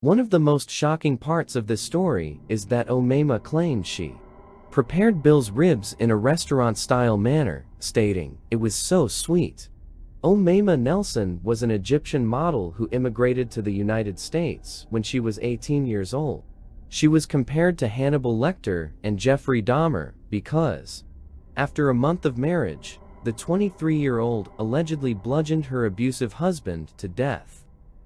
One of the most shocking parts of this story is that Omaima claimed she prepared Bill's ribs in a restaurant-style manner, stating, "It was so sweet." Omima Nelson was an Egyptian model who immigrated to the United States when she was 18 years old. She was compared to Hannibal Lecter and Jeffrey Dahmer because, after a month of marriage, the 23-year-old allegedly bludgeoned her abusive husband to death.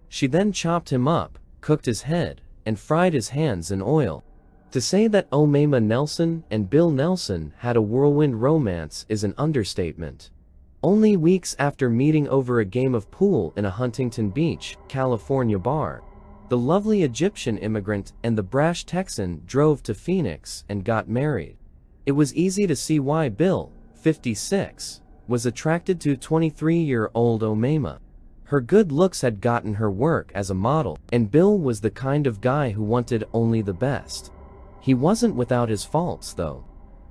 She then chopped him up, cooked his head, and fried his hands in oil. To say that Omima Nelson and Bill Nelson had a whirlwind romance is an understatement. Only weeks after meeting over a game of pool in a Huntington Beach, California bar, the lovely Egyptian immigrant and the brash Texan drove to Phoenix and got married. It was easy to see why Bill, 56, was attracted to 23-year-old Omaima. Her good looks had gotten her work as a model, and Bill was the kind of guy who wanted only the best. He wasn't without his faults, though.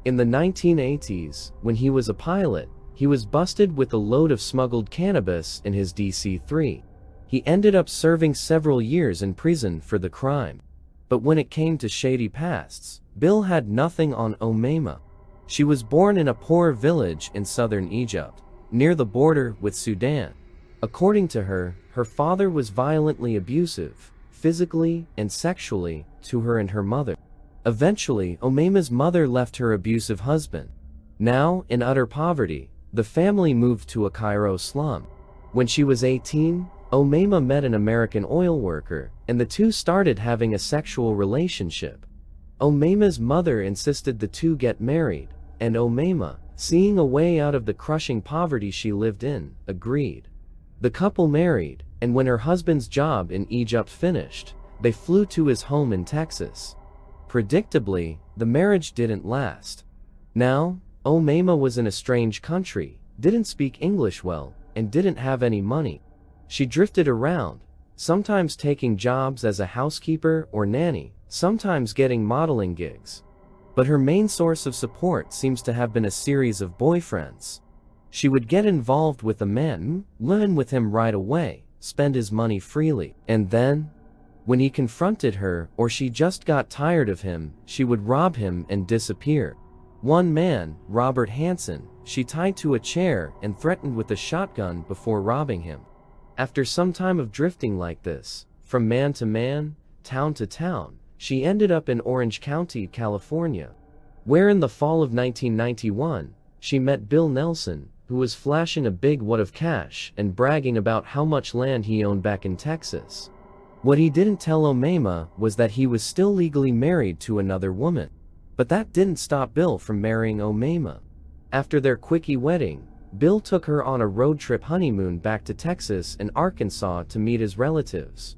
In the 1980s, when he was a pilot, he was busted with a load of smuggled cannabis in his DC-3. He ended up serving several years in prison for the crime. But when it came to shady pasts, Bill had nothing on Omaima. She was born in a poor village in southern Egypt, near the border with Sudan. According to her, her father was violently abusive, physically and sexually, to her and her mother. Eventually, Omaima's mother left her abusive husband. Now, in utter poverty, the family moved to a Cairo slum. When she was 18, Omaima met an American oil worker, and the two started having a sexual relationship. Omaima's mother insisted the two get married, and Omaima, seeing a way out of the crushing poverty she lived in, agreed. The couple married, and when her husband's job in Egypt finished, they flew to his home in Texas. Predictably, the marriage didn't last. Now, Omaima was in a strange country, didn't speak English well, and didn't have any money. She drifted around, sometimes taking jobs as a housekeeper or nanny, sometimes getting modeling gigs. But her main source of support seems to have been a series of boyfriends. She would get involved with a man, learn with him right away, spend his money freely, and then, when he confronted her or she just got tired of him, she would rob him and disappear. One man, Robert Hansen, she tied to a chair and threatened with a shotgun before robbing him. After some time of drifting like this, from man to man, town to town, she ended up in Orange County, California, where in the fall of 1991, she met Bill Nelson, who was flashing a big wad of cash and bragging about how much land he owned back in Texas. What he didn't tell Omaima was that he was still legally married to another woman. But that didn't stop Bill from marrying Omaima. After their quickie wedding, Bill took her on a road trip honeymoon back to Texas and Arkansas to meet his relatives.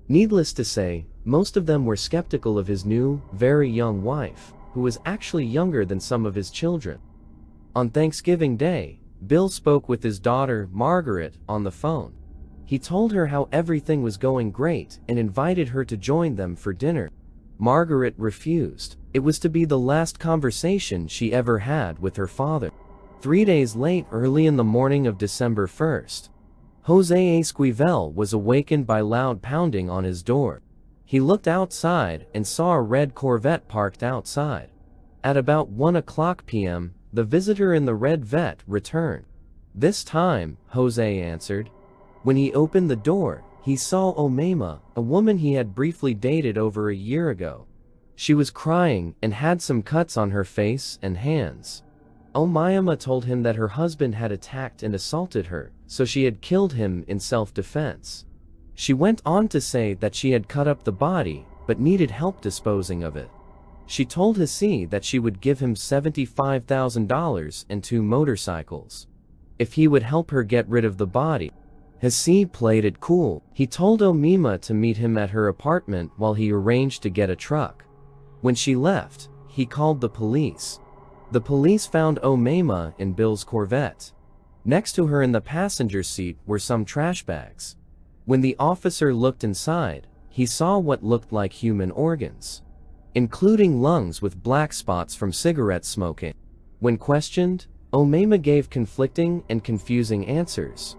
Needless to say, most of them were skeptical of his new, very young wife, who was actually younger than some of his children. On Thanksgiving Day, Bill spoke with his daughter, Margaret, on the phone. He told her how everything was going great and invited her to join them for dinner. Margaret refused. It was to be the last conversation she ever had with her father. 3 days late, early in the morning of December 1st, Jose Esquivel was awakened by loud pounding on his door. He looked outside and saw a red Corvette parked outside. At about 1:00 p.m., the visitor in the red Vette returned. This time, Jose answered. When he opened the door, he saw Omaima, a woman he had briefly dated over a year ago. She was crying and had some cuts on her face and hands. Omaima told him that her husband had attacked and assaulted her, so she had killed him in self-defense. She went on to say that she had cut up the body, but needed help disposing of it. She told Hasi that she would give him $75,000 and 2 motorcycles if he would help her get rid of the body. Hasi played it cool. He told Omima to meet him at her apartment while he arranged to get a truck. When she left, he called the police. The police found Omaima in Bill's Corvette. Next to her in the passenger seat were some trash bags. When the officer looked inside, he saw what looked like human organs, including lungs with black spots from cigarette smoking. When questioned, Omaima gave conflicting and confusing answers.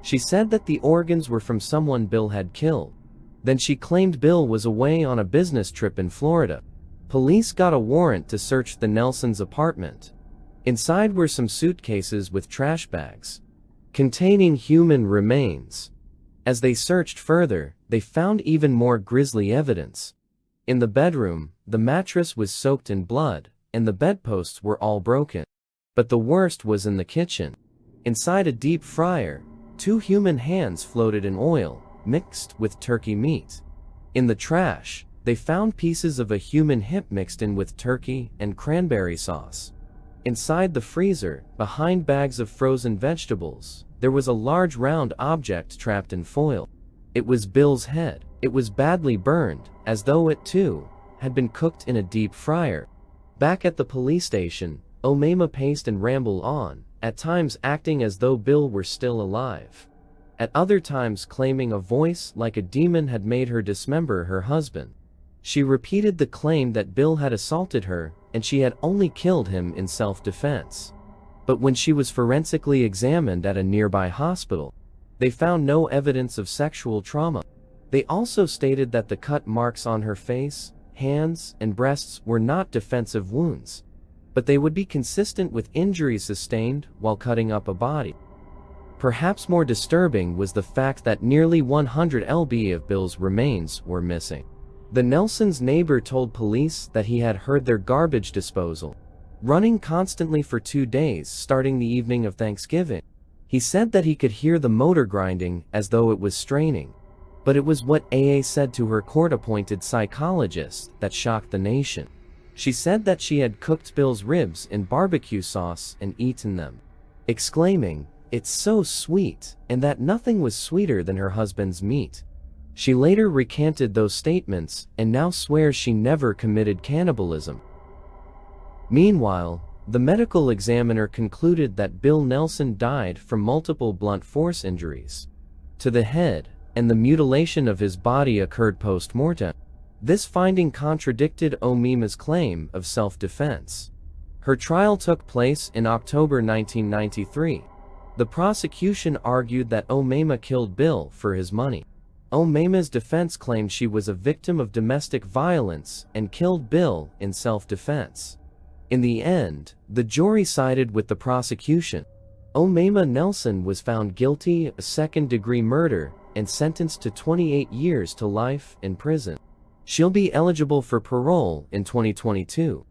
She said that the organs were from someone Bill had killed. Then she claimed Bill was away on a business trip in Florida. Police got a warrant to search the Nelsons' apartment. Inside were some suitcases with trash bags containing human remains. As they searched further, they found even more grisly evidence. In the bedroom, the mattress was soaked in blood, and the bedposts were all broken. But the worst was in the kitchen. Inside a deep fryer, 2 human hands floated in oil, mixed with turkey meat. In the trash, they found pieces of a human hip mixed in with turkey and cranberry sauce. Inside the freezer, behind bags of frozen vegetables, there was a large round object trapped in foil. It was Bill's head. It was badly burned, as though it too had been cooked in a deep fryer. Back at the police station, Omaima paced and rambled on, at times acting as though Bill were still alive. At other times claiming a voice like a demon had made her dismember her husband. She repeated the claim that Bill had assaulted her, and she had only killed him in self-defense. But when she was forensically examined at a nearby hospital, they found no evidence of sexual trauma. They also stated that the cut marks on her face, hands, and breasts were not defensive wounds, but they would be consistent with injuries sustained while cutting up a body. Perhaps more disturbing was the fact that nearly 100 lb of Bill's remains were missing. The Nelsons' neighbor told police that he had heard their garbage disposal running constantly for 2 days starting the evening of Thanksgiving. He said that he could hear the motor grinding as though it was straining. But it was what AA said to her court-appointed psychologist that shocked the nation. She said that she had cooked Bill's ribs in barbecue sauce and eaten them, exclaiming, "It's so sweet," and that nothing was sweeter than her husband's meat. She later recanted those statements and now swears she never committed cannibalism. Meanwhile, the medical examiner concluded that Bill Nelson died from multiple blunt force injuries to the head, and the mutilation of his body occurred post-mortem. This finding contradicted Omeima's claim of self-defense. Her trial took place in October 1993. The prosecution argued that Omaima killed Bill for his money. Omeima's defense claimed she was a victim of domestic violence and killed Bill in self-defense. In the end, the jury sided with the prosecution. Omima Nelson was found guilty of second-degree murder and sentenced to 28 years to life in prison. She'll be eligible for parole in 2022.